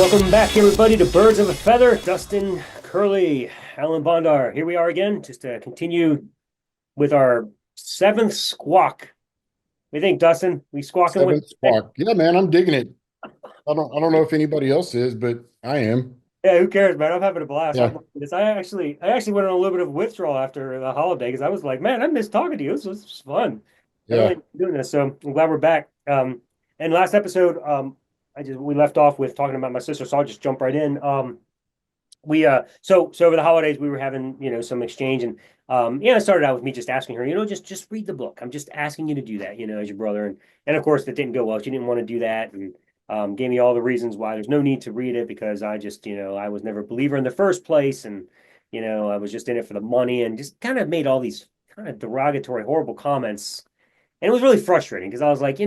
Welcome back, everybody, to Birds of a Feather. Dustin, Curly, Alan Bondar. Here we are again, just to continue with our seventh squawk. What do you think, Dustin? We squawking with Seventh today? Squawk. Yeah, man, I'm digging it. I don't know if anybody else is, but I am. Yeah, who cares, man? I'm having a blast. I'm Yeah. liking this. I actually went on a little bit of withdrawal after the holiday because I was like, man, I miss talking to you. This was fun. I really Yeah. enjoyed doing this, so I'm glad we're back. And last episode, we left off with talking about my sister, so I'll just jump right in. So over the holidays we were having some exchange, and it started out with me just asking her, just read the book. I'm just asking you to do that, as your brother. And of course that didn't go well. She didn't want to do that, and gave me all the reasons why there's no need to read it, because I just, I was never a believer in the first place, and I was just in it for the money, and just kind of made all these kind of derogatory, horrible comments. And it was really frustrating because I was like,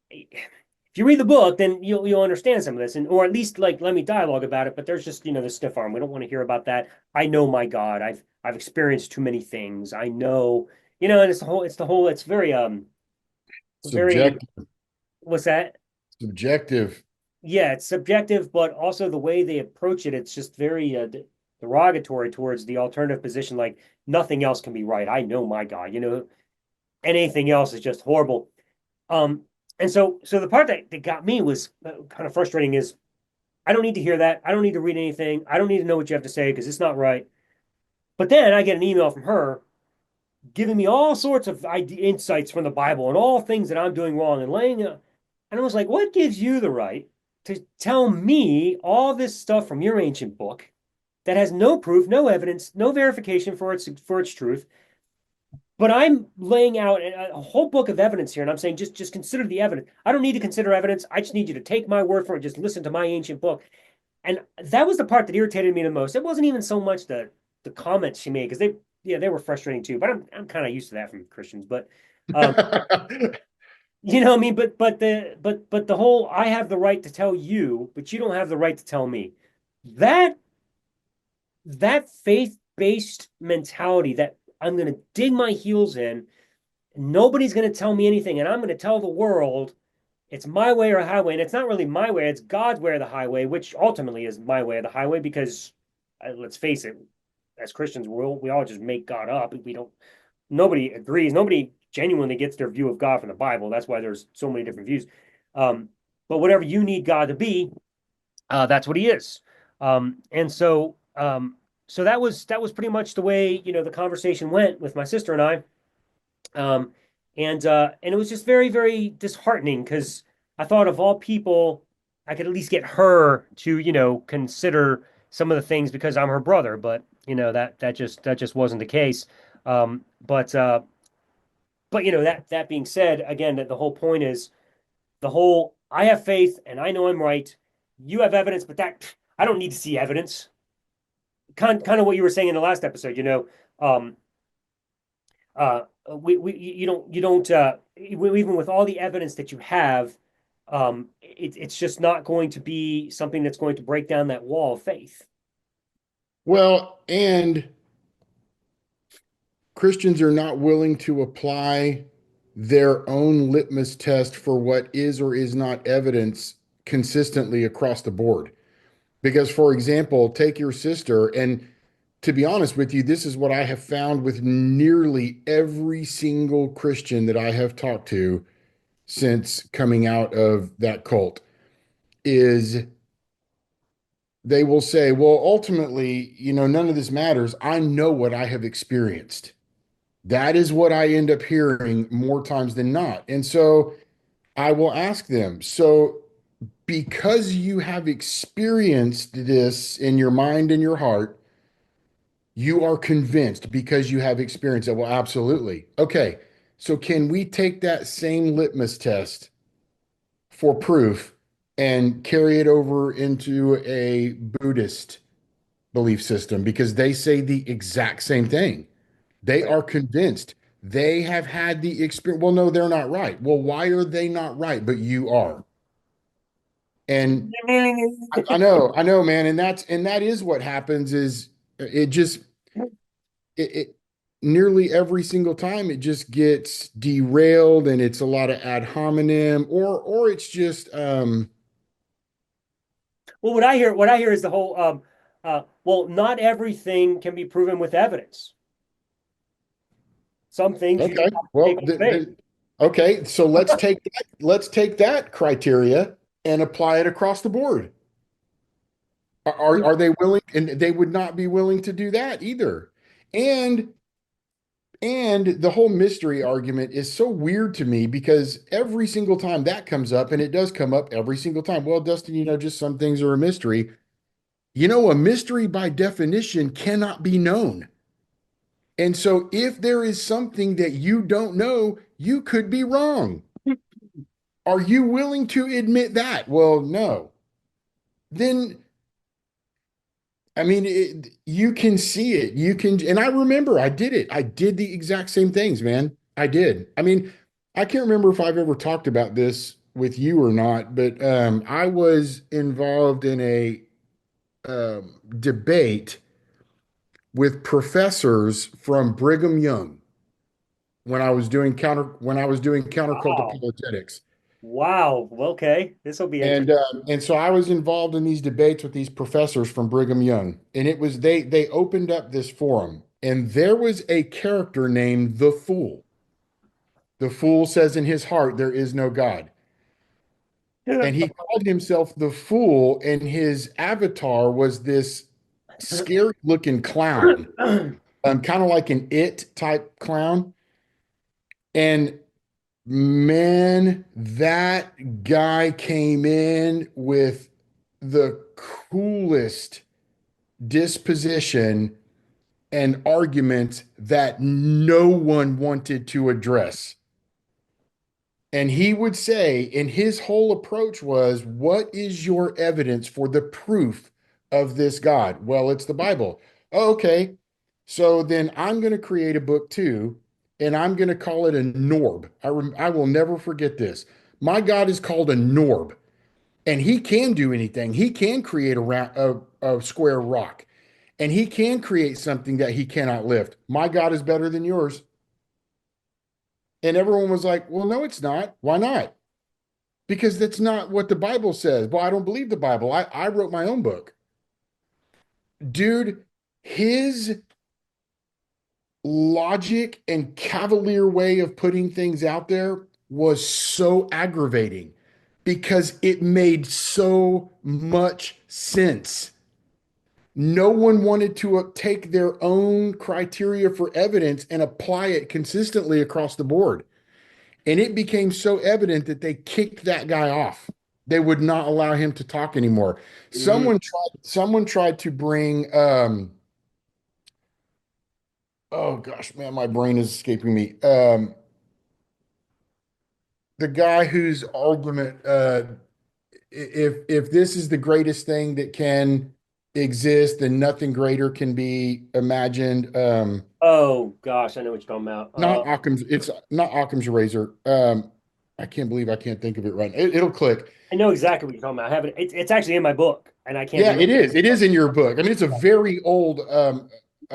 if you read the book, then you'll understand some of this, and or at least like let me dialogue about it. But there's just the stiff arm. We don't want to hear about that. I know, my God, I've experienced too many things. I know, and it's very very Subjective. what's that? Subjective. Yeah, it's subjective, but also the way they approach it, it's just very derogatory towards the alternative position. Like nothing else can be right. I know, my God, anything else is just horrible. Um, and so the part that got me was kind of frustrating is I don't need to hear that. I don't need to read anything. I don't need to know what you have to say because it's not right. But then I get an email from her giving me all sorts of insights from the Bible and all things that I'm doing wrong and and I was like, what gives you the right to tell me all this stuff from your ancient book that has no proof, no evidence, no verification for its truth? But I'm laying out a whole book of evidence here, and I'm saying just consider the evidence. I don't need to consider evidence. I just need you to take my word for it. Just listen to my ancient book. And that was the part that irritated me the most. It wasn't even so much the comments she made, because they were frustrating too. But I'm kind of used to that from Christians. But um, you know what I mean. But the whole I have the right to tell you, but you don't have the right to tell me. That that faith based mentality that I'm going to dig my heels in. Nobody's going to tell me anything, and I'm going to tell the world it's my way or highway. And it's not really my way, it's God's way or the highway, which ultimately is my way or the highway, because let's face it, as Christians, we all just make God up. We don't, nobody agrees, nobody genuinely gets their view of God from the Bible. That's why there's so many different views. Um, but whatever you need God to be, that's what he is. And so that was pretty much the way the conversation went with my sister and I. Um, and it was just very, very disheartening because I thought of all people, I could at least get her to, consider some of the things because I'm her brother, but that just wasn't the case. But that being said, again, that the whole point is the whole I have faith and I know I'm right. You have evidence, but that I don't need to see evidence. Kind of what you were saying in the last episode, um, we you don't even with all the evidence that you have, it's just not going to be something that's going to break down that wall of faith. Well, and Christians are not willing to apply their own litmus test for what is or is not evidence consistently across the board. Because, for example, take your sister, and to be honest with you, this is what I have found with nearly every single Christian that I have talked to since coming out of that cult is they will say, well, ultimately, none of this matters. I know what I have experienced. That is what I end up hearing more times than not. And so I will ask them, so because you have experienced this in your mind and your heart, you are convinced because you have experienced it. Well, absolutely. Okay. So can we take that same litmus test for proof and carry it over into a Buddhist belief system? Because they say the exact same thing. They Right. are convinced. They have had the experience. Well, no, they're not right. Well, why are they not right? But you are. And I know, man. And that is what happens is it just it nearly every single time it just gets derailed and it's a lot of ad hominem or it's just Well, what I hear is the whole well, not everything can be proven with evidence. Some things you just Okay. have to take Well, on faith. okay. So let's take that criteria and apply it across the board. Are they willing? And they would not be willing to do that either. And and the whole mystery argument is so weird to me because every single time that comes up, and it does come up every single time. Well, Dustin, just some things are a mystery. A mystery by definition cannot be known. And so if there is something that you don't know, you could be wrong. Are you willing to admit that? Well, no. Then, I mean, you can see it. And I remember I did it. I did the exact same things, man. I did. I mean, I can't remember if I've ever talked about this with you or not, but I was involved in a debate with professors from Brigham Young when I was doing countercult Wow. apologetics. Wow. Okay. This will be And interesting. uh, and so I was involved in these debates with these professors from Brigham Young, and it was they opened up this forum, and there was a character named the Fool. The Fool says in his heart there is no God, and he called himself the Fool, and his avatar was this scary looking clown, kind of like an It type clown. And man, that guy came in with the coolest disposition and arguments that no one wanted to address. And he would say, and his whole approach was, what is your evidence for the proof of this God? Well, it's the Bible. Oh, okay. So then I'm going to create a book too, and I'm going to call it a Norb. I will never forget this. My God is called a Norb, and he can do anything. He can create a square rock, and he can create something that he cannot lift. My God is better than yours. And everyone was like, well, no, it's not. Why not? Because that's not what the Bible says. Well, I don't believe the Bible. I wrote my own book. Dude, his logic and cavalier way of putting things out there was so aggravating because it made so much sense. No one wanted to take their own criteria for evidence and apply it consistently across the board. And it became so evident that they kicked that guy off. They would not allow him to talk anymore. Mhm. Someone tried to bring oh gosh, man, my brain is escaping me. The guy whose argument if this is the greatest thing that can exist, then nothing greater can be imagined. Oh gosh, I know what you're talking about. It's not Occam's razor. I can't believe I can't think of it right now. It'll click. I know exactly what you're talking about. I have it. It's actually in my book, and I can't Yeah, remember. it is. It is in your book. I mean, it's a very old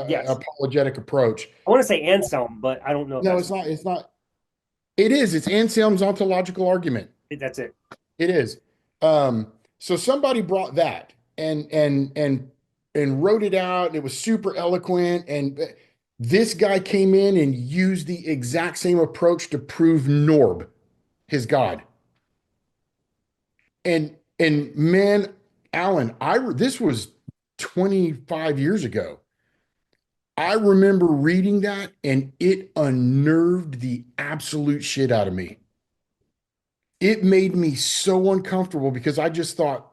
Yes, apologetic approach. I want to say Anselm, but I don't know if No, that's it's not. It's not. It is. It's Anselm's ontological argument. that's it. It is. So somebody brought that and wrote it out, and it was super eloquent. And this guy came in and used the exact same approach to prove Norb, his God. And man, Alan, this was 25 years ago. I remember reading that and it unnerved the absolute shit out of me. It made me so uncomfortable because I just thought,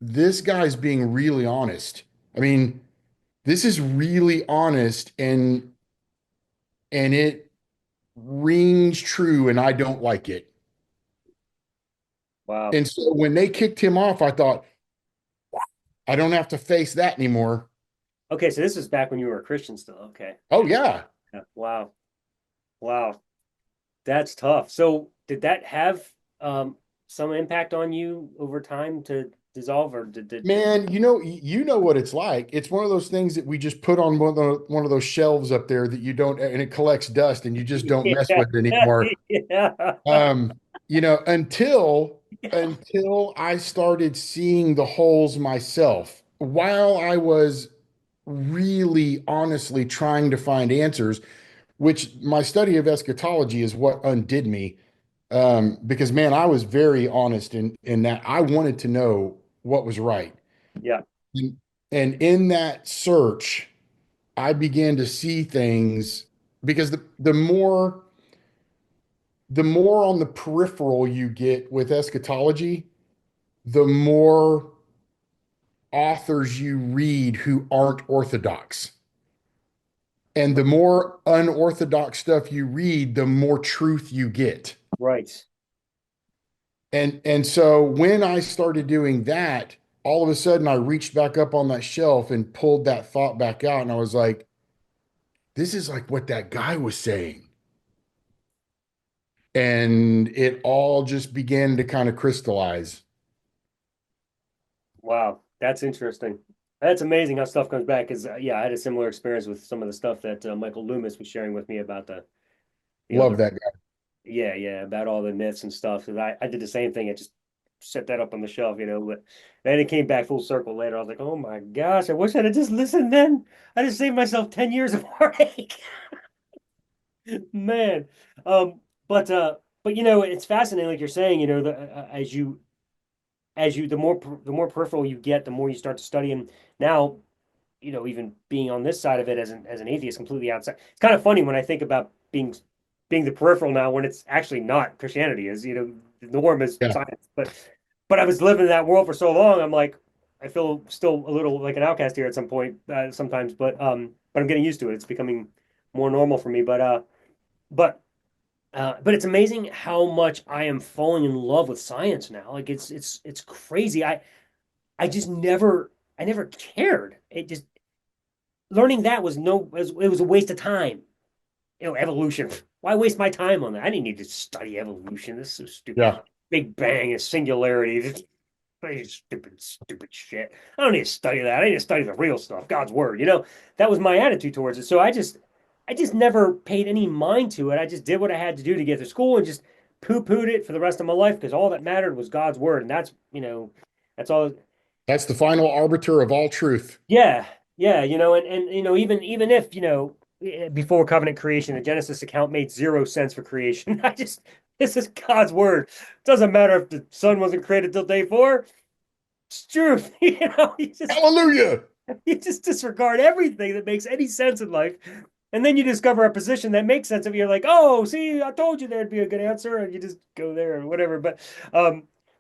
this guy's being really honest. I mean, this is really honest and it rings true and I don't like it. Wow. And so when they kicked him off, I thought, I don't have to face that anymore. Okay, so this is back when you were a Christian still. Okay. Oh yeah. Yeah. Wow. Wow. That's tough. So did that have some impact on you over time to dissolve, or did Man, you know what it's like. It's one of those things that we just put on one of those shelves up there that you don't, and it collects dust, and you just don't mess yeah, with it anymore. yeah. Um, until until I started seeing the holes myself. While I was really honestly trying to find answers, which my study of eschatology is what undid me. Because man, I was very honest in that I wanted to know what was right. Yeah, And, and in that search, I began to see things because the more on the peripheral you get with eschatology, the more authors you read who aren't orthodox. And the more unorthodox stuff you read, the more truth you get. right. And so when I started doing that, all of a sudden I reached back up on that shelf and pulled that thought back out. And I was like, this is like what that guy was saying. And it all just began to kind of crystallize. Wow, that's interesting. That's amazing how stuff comes back. Because yeah, I had a similar experience with some of the stuff that Michael Loomis was sharing with me about the Love other. that guy. Yeah, yeah, about all the myths and stuff. And I did the same thing. I just set that up on the shelf, But then it came back full circle later. I was like, oh my gosh, I wish I'd have just listened then. I just saved myself 10 years of heartache. Man. Um, but it's fascinating, like you're saying, as you the more peripheral you get, the more you start to study. And now, even being on this side of it as an atheist, completely outside. It's kind of funny when I think about being the peripheral now, when it's actually not. Christianity is, the norm is Yeah. science. But I was living in that world for so long. I'm like, I feel still a little like an outcast here at some point, sometimes. But I'm getting used to it. It's becoming more normal for me. But but it's amazing how much I am falling in love with science now. Like it's crazy. I just never cared. It just learning that was a waste of time. Evolution. Why waste my time on that? I didn't need to study evolution. This is so stupid. Yeah. Big Bang is singularity. This stupid shit. I don't need to study that. I need to study the real stuff, God's word. That was my attitude towards it. So I just never paid any mind to it. I just did what I had to do to get to school and just poo-pooed it for the rest of my life because all that mattered was God's word, and that's all. That's the final arbiter of all truth. Yeah, yeah, and even if before covenant creation, the Genesis account made zero sense for creation. This is God's word. It doesn't matter if the sun wasn't created till day four. It's truth. You just Hallelujah. you just disregard everything that makes any sense in life. And then you discover a position that makes sense of you. You're like, oh, see, I told you there'd be a good answer, and you just go there or whatever. But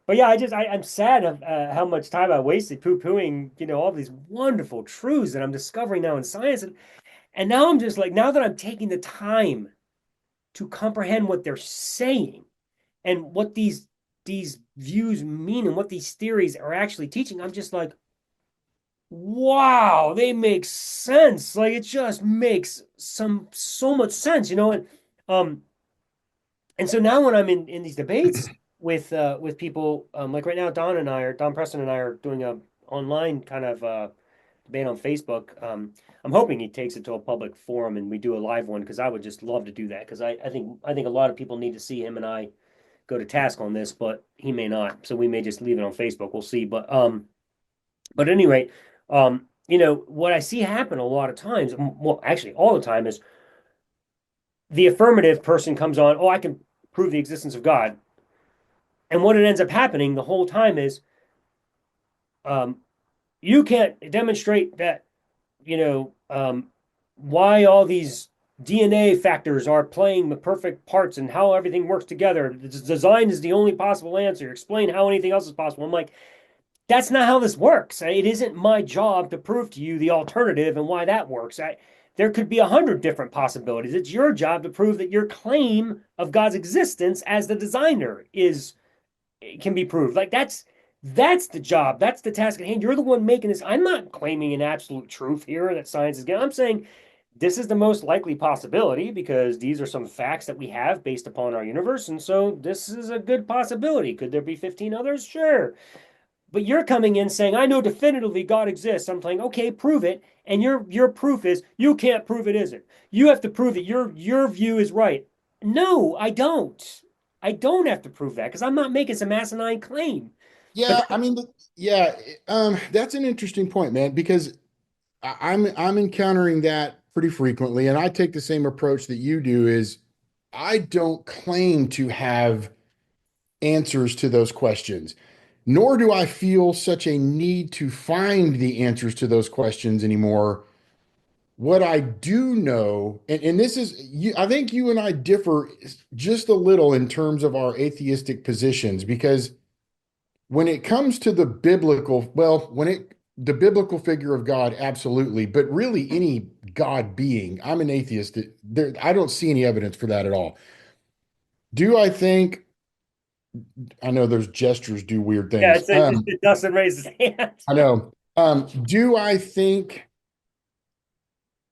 yeah, I'm sad of how much time I wasted poo-pooing, all these wonderful truths that I'm discovering now in science, and now I'm just like, now that I'm taking the time to comprehend what they're saying and what these views mean and what these theories are actually teaching, I'm just like, wow, they make sense. Like it just makes so much sense, um and so now when I'm in these debates with people, like right now, Don Preston and I are doing a online kind of debate on Facebook. I'm hoping he takes it to a public forum and we do a live one because I would just love to do that because I think a lot of people need to see him and I go to task on this, but he may not. So we may just leave it on Facebook. We'll see. But at any rate, what I see happen a lot of times, well, actually all the time, is the affirmative person comes on, oh, I can prove the existence of God. And what it ends up happening the whole time is um, you can't demonstrate that, why all these DNA factors are playing the perfect parts and how everything works together. The design is the only possible answer. Explain how anything else is possible. I'm like, that's not how this works. It isn't my job to prove to you the alternative and why that works. There could be 100 different possibilities. It's your job to prove that your claim of God's existence as the designer is can be proved. Like that's the job. That's the task at hand. You're the one making this. I'm not claiming an absolute truth here that science is getting. I'm saying this is the most likely possibility because these are some facts that we have based upon our universe. And so this is a good possibility. Could there be 15 others? Sure. But you're coming in saying, I know definitively God exists. I'm saying, okay, prove it. And your proof is you can't prove it isn't. You have to prove that your view is right. No, I don't. I don't have to prove that because I'm not making some asinine claim. But Yeah, I mean, yeah, that's an interesting point, man, because I'm encountering that pretty frequently, and I take the same approach that you do is I don't claim to have answers to those questions, nor do I feel such a need to find the answers to those questions anymore. What I do know, and this is, I think you and I differ just a little in terms of our atheistic positions, because when it comes to the biblical, well, the biblical figure of God, absolutely, but really any God being, I'm an atheist. I don't see any evidence for that at all. Do I think, I know those gestures do weird yeah, things. Dustin raised his hand. I know. Do I think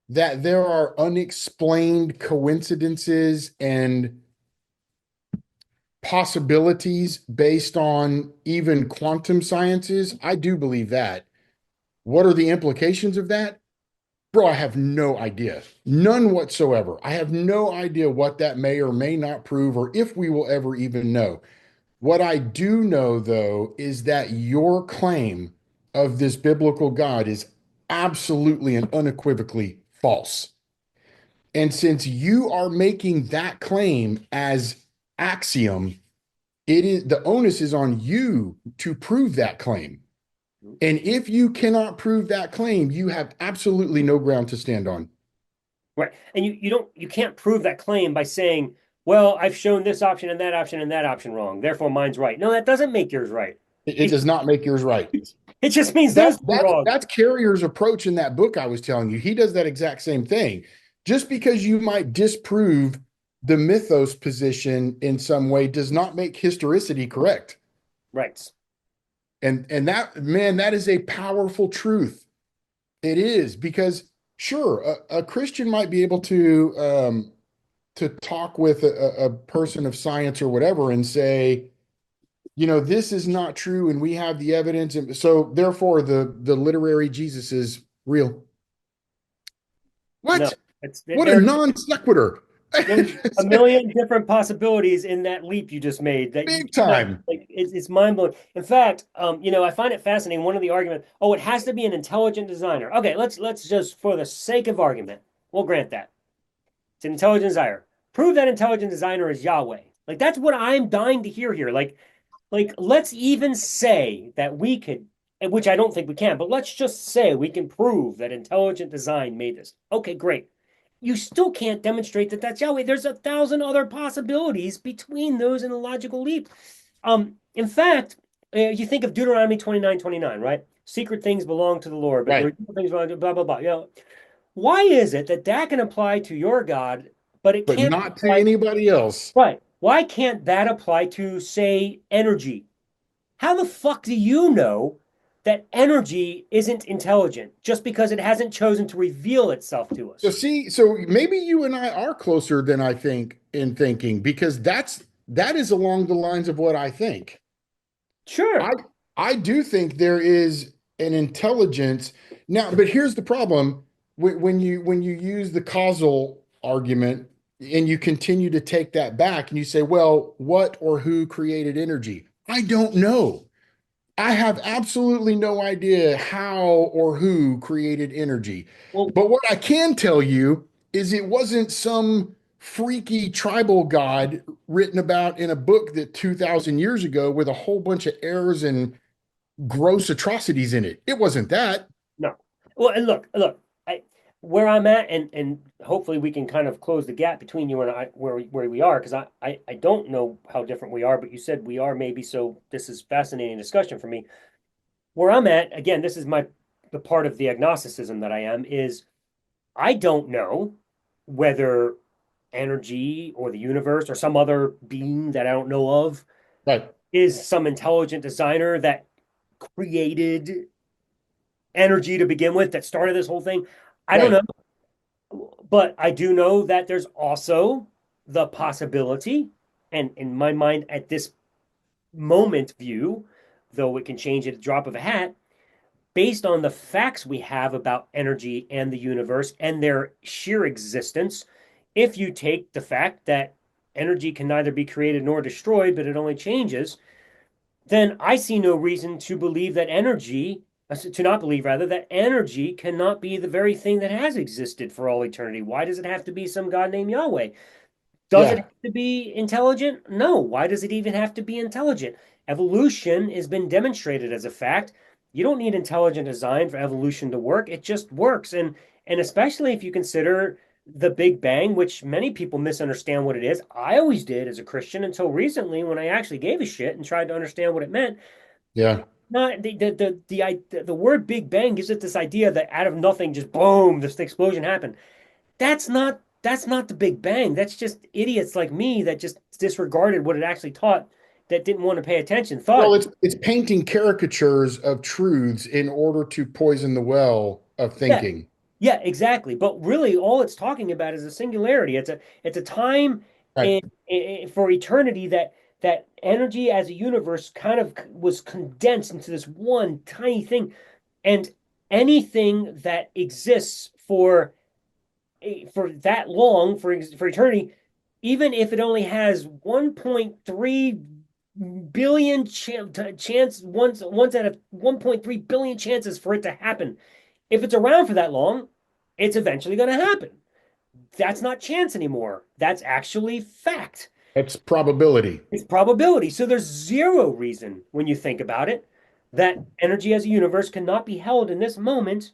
that there are unexplained coincidences and possibilities based on even quantum sciences? I do believe that. What are the implications of that? Bro, I have no idea. None whatsoever. I have no idea what that may or may not prove or if we will ever even know. What I do know, though, is that your claim of this biblical God is absolutely and unequivocally false. And since you are making that claim as axiom, it is the onus is on you to prove that claim. And if you cannot prove that claim, you have absolutely no ground to stand on. Right. And you can't prove that claim by saying, well, I've shown this option and that option and that option wrong. Therefore mine's right. No, that doesn't make yours right. It It, does not make yours right. it just means those That's are that's wrong. that's Carrier's approach in that book I was telling you. He does that exact same thing. Just because you might disprove the mythos position in some way does not make historicity correct. Right. And that, man, that is a powerful truth. It is because sure, a Christian might be able to talk with a person of science or whatever and say, this is not true, and we have the evidence, and so therefore the literary Jesus is real. No, What? it's What a there. non sequitur! There's a million different possibilities in that leap you just made that you Big cannot time. like it's mind blowing. In fact, I find it fascinating. One of the arguments, oh, it has to be an intelligent designer. Okay, let's just for the sake of argument, we'll grant that. It's an intelligent designer. Prove that intelligent designer is Yahweh. Like that's what I'm dying to hear here. Like let's even say that we could, which I don't think we can, but let's just say we can prove that intelligent design made this. Okay, great. You still can't demonstrate that that's Yahweh. There's 1,000 other possibilities between those in a logical leap. In fact, you think of Deuteronomy 29:29, right? Secret things belong to the Lord, but Right. things belong to blah blah blah. Why is it that that can apply to your God, but it But can't not to apply? anybody else. Right. Why can't that apply to, say, energy? How the fuck do you know that energy isn't intelligent just because it hasn't chosen to reveal itself to So us? see, so maybe you and I are closer than I think in thinking, because that is along the lines of what I think. I Sure. I do think there is an intelligence now, but here's the problem. When you use the causal argument and you continue to take that back and you say, well, what or who created energy? I don't know. I have absolutely no idea how or who created energy. Well, But what I can tell you is it wasn't some freaky tribal god written about in a book that 2,000 years ago with a whole bunch of errors and gross atrocities in it. It wasn't that. no. Well, and look, where I'm at, and hopefully we can kind of close the gap between you and I where we are, because I don't know how different we are, but you said we are maybe, so this is fascinating discussion for me. Where I'm at, again, this is the part of the agnosticism that I am, is I don't know whether energy or the universe or some other being that I don't know of Right. is some intelligent designer that created energy to begin with, that started this whole thing. I don't Right. know, but I do know that there's also the possibility, and in my mind, at this moment view, though it can change at a drop of a hat, based on the facts we have about energy and the universe and their sheer existence, if you take the fact that energy can neither be created nor destroyed, but it only changes, then I see no reason to believe that energy, to not believe rather, that energy cannot be the very thing that has existed for all eternity. Why does it have to be some God named Yahweh? Does it Yeah. have to be intelligent? No. Why does it even have to be intelligent? Evolution has been demonstrated as a fact. You don't need intelligent design for evolution to work. It just works. And especially if you consider the Big Bang, which many people misunderstand what it is. I always did as a Christian until recently when I actually gave a shit and tried to understand what it meant. Yeah. Not the word Big Bang gives it this idea that out of nothing, just boom, this explosion happened. That's not the Big Bang. That's just idiots like me that just disregarded what it actually taught, that didn't want to pay attention. Well, Thought, it's painting caricatures of truths in order to poison the well of yeah, thinking. yeah, exactly. But really, all it's talking about is a singularity. It's a time Right. for eternity that energy as a universe kind of was condensed into this one tiny thing, and anything that exists for that long for eternity, even if it only has 1.3 billion chance once out of 1.3 billion chances for it to happen. If it's around for that long, it's eventually going to happen. That's not chance anymore. That's actually fact. It's probability. It's probability. So there's zero reason when you think about it that energy as a universe cannot be held in this moment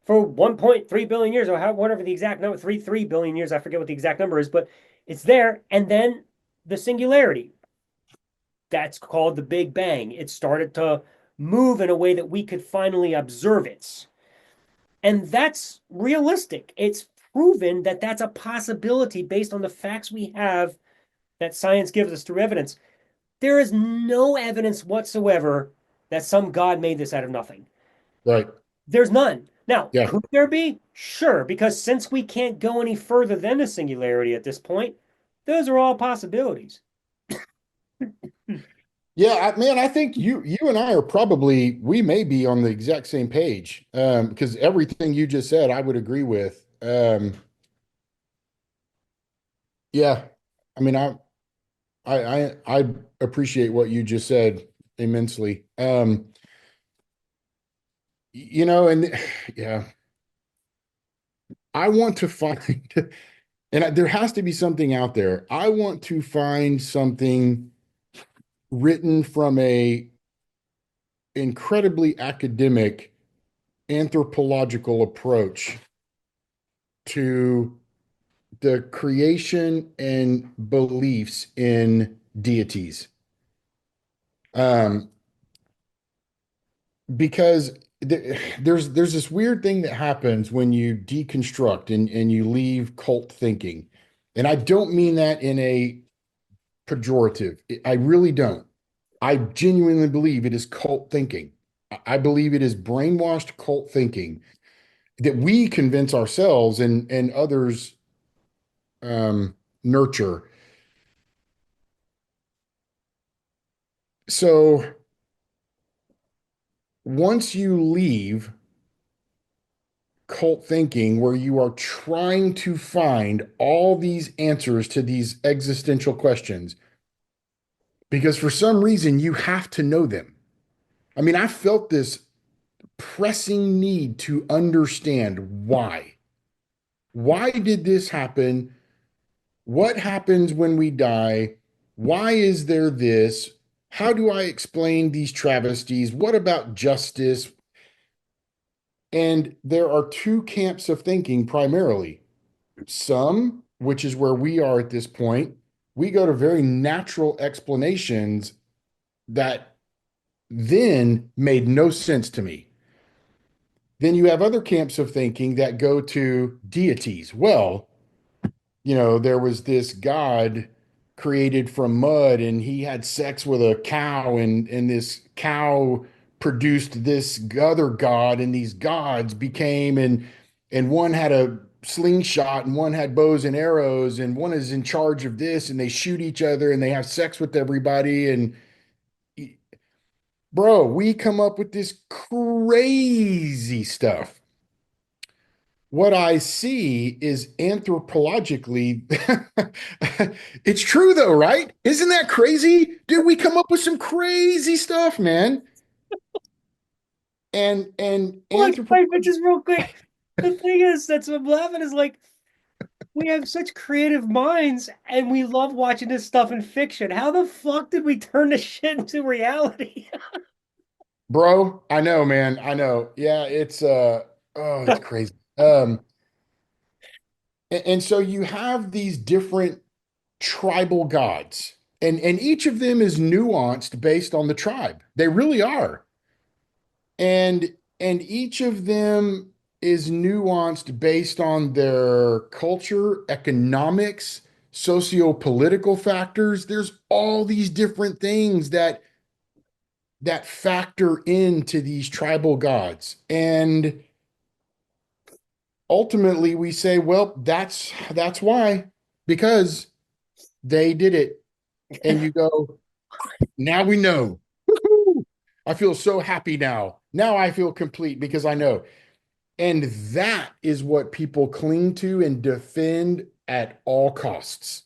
for 1.3 billion years or whatever the exact number, 3 billion years. I forget what the exact number is, but it's there. And then the singularity, that's called the Big Bang. It started to move in a way that we could finally observe it. And that's realistic. It's proven that that's a possibility based on the facts we have that science gives us through evidence. There is no evidence whatsoever that some God made this out of nothing. Right. There's none. Now, Yeah. could there be? Sure, because since we can't go any further than a singularity at this point, those are all possibilities. Yeah, man, I think you and I are probably we may be on the exact same page. Because everything you just said, I would agree with. Yeah. I mean, I appreciate what you just said immensely. And yeah, I want to find, there has to be something out there. I want to find something written from a incredibly academic anthropological approach to the creation and beliefs in deities. Um, because there's this weird thing that happens when you deconstruct and you leave cult thinking. And I don't mean that in a pejorative. I really don't. I genuinely believe it is cult thinking. I believe it is brainwashed cult thinking that we convince ourselves and others nurture. So once you leave cult thinking, where you are trying to find all these answers to these existential questions, because for some reason you have to know them. I mean, I felt this pressing need to understand why. Why did this happen? What happens when we die? Why is there this? How do I explain these travesties? What about justice? And there are two camps of thinking primarily. Some, which is where we are at this point, we go to very natural explanations that then made no sense to me. Then you have other camps of thinking that go to deities. Well, there was this god created from mud and he had sex with a cow and this cow produced this other god and these gods became and one had a slingshot and one had bows and arrows and one is in charge of this and they shoot each other and they have sex with everybody and bro, we come up with this crazy stuff. what I see is anthropologically, it's true though, right? Isn't that crazy? Dude, we come up with some crazy stuff, man. And Look, but anthropology, just real quick, the thing is, that's what I'm laughing is like we have such creative minds and we love watching this stuff in fiction. How the fuck did we turn this shit into reality? bro, I know, man. I know. Yeah, oh, it's crazy. And so you have these different tribal gods, and each of them is nuanced based on the tribe. They really are. And each of them is nuanced based on their culture, economics, socio-political factors. There's all these different things that factor into these tribal gods. And ultimately we say, well, that's why, because they did it. And you go, now we know. Woo-hoo! I feel so happy now. Now I feel complete because I know. And that is what people cling to and defend at all costs.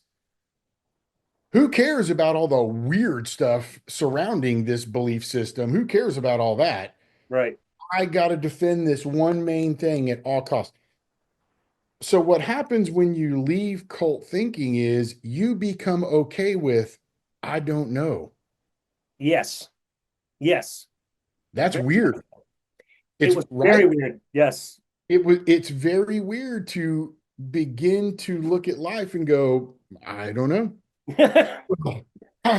Who cares about all the weird stuff surrounding this belief system? Who cares about all that? Right. I got to defend this one main thing at all costs. So, what happens when you leave cult thinking is you become okay with, I don't know. Yes. Yes. That's weird. It It's was right. very weird. Yes. It's very weird to begin to look at life and go, I don't know. Well,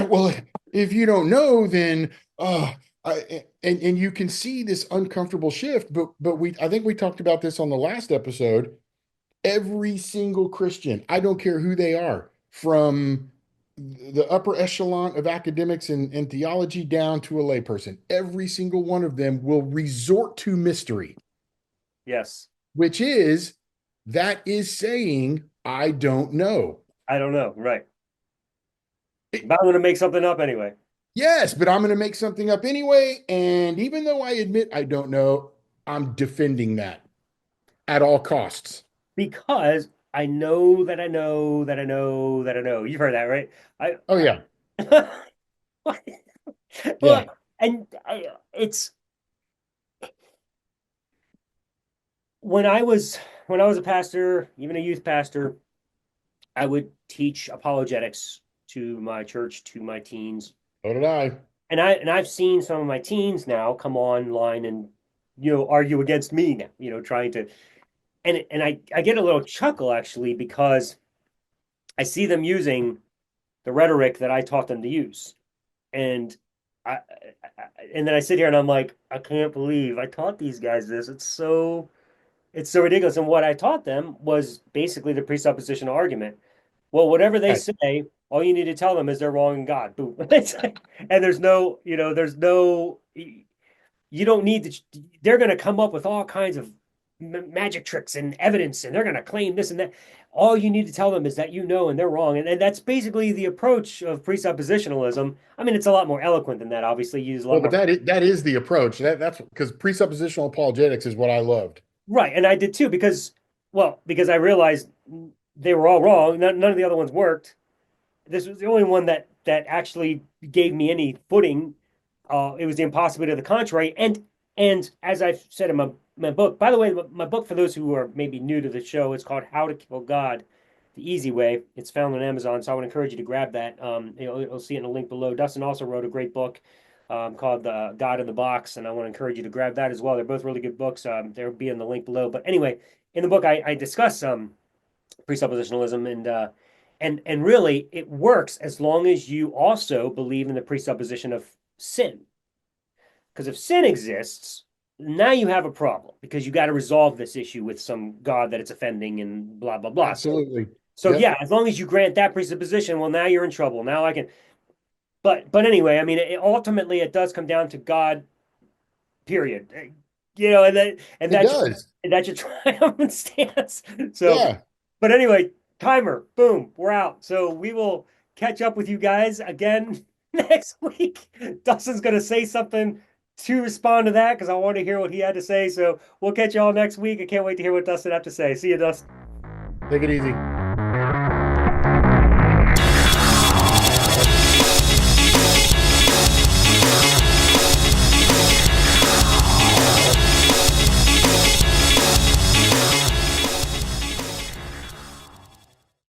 well, if you don't know, then and you can see this uncomfortable shift. But I think we talked about this on the last episode. Every single Christian, I don't care who they are, from the upper echelon of academics and theology down to a layperson, every single one of them will resort to mystery, Yes. which is that is saying, I don't know. I don't know. Right. But I'm going to make something up anyway Yes, but I'm going to make something up anyway. And even though I admit I don't know, I'm defending that at all costs. because I know that I know that I know that I know. You've heard that, right? Oh, yeah. I Yeah. well, and it's when I was a pastor, even a youth pastor, I would teach apologetics to my church, to my teens. So did I. And I've seen some of my teens now come online and argue against me now, trying to and I get a little chuckle actually because I see them using the rhetoric that I taught them to use. And I, and then I sit here and I'm like, I can't believe I taught these guys this. It's so ridiculous. And what I taught them was basically the presuppositional argument. Well, whatever they Right. say, all you need to tell them is they're wrong in God. Boom. And there's no, you don't need to, they're going to come up with all kinds of magic tricks and evidence, and they're going to claim this and that. All you need to tell them is that and they're wrong. And that's basically the approach of presuppositionalism. I mean, it's a lot more eloquent than that. Obviously, you use a lot Well, but more. that is the approach. That's because presuppositional apologetics is what I loved. Right. And I did too, because I realized they were all wrong. None of the other ones worked. This was the only one that actually gave me any footing. It was the impossibility of the contrary. And as I've said in my book, by the way, my book for those who are maybe new to the show, it's called How to Kill God the Easy Way. It's found on Amazon, so I would encourage you to grab that. You'll see it in a link below. Dustin also wrote a great book called The God in the Box, and I want to encourage you to grab that as well. They're both really good books. They'll be in the link below. But anyway, in the book, I discuss presuppositionalism and really it works as long as you also believe in the presupposition of sin. Because if sin exists, now you have a problem because you got to resolve this issue with some God that it's offending and blah blah blah. Absolutely. So Yep. yeah, as long as you grant that presupposition, well, now you're in trouble. Now I can. But anyway, I mean, ultimately it does come down to God. Period. And that and It that's does. that's your triumphant stance. So, Yeah. but anyway, timer, boom, we're out. So we will catch up with you guys again next week. Dustin's gonna say something to respond to that because I want to hear what he had to say. So we'll catch y'all next week. I can't wait to hear what Dustin had to say. See you, Dustin. Take it easy.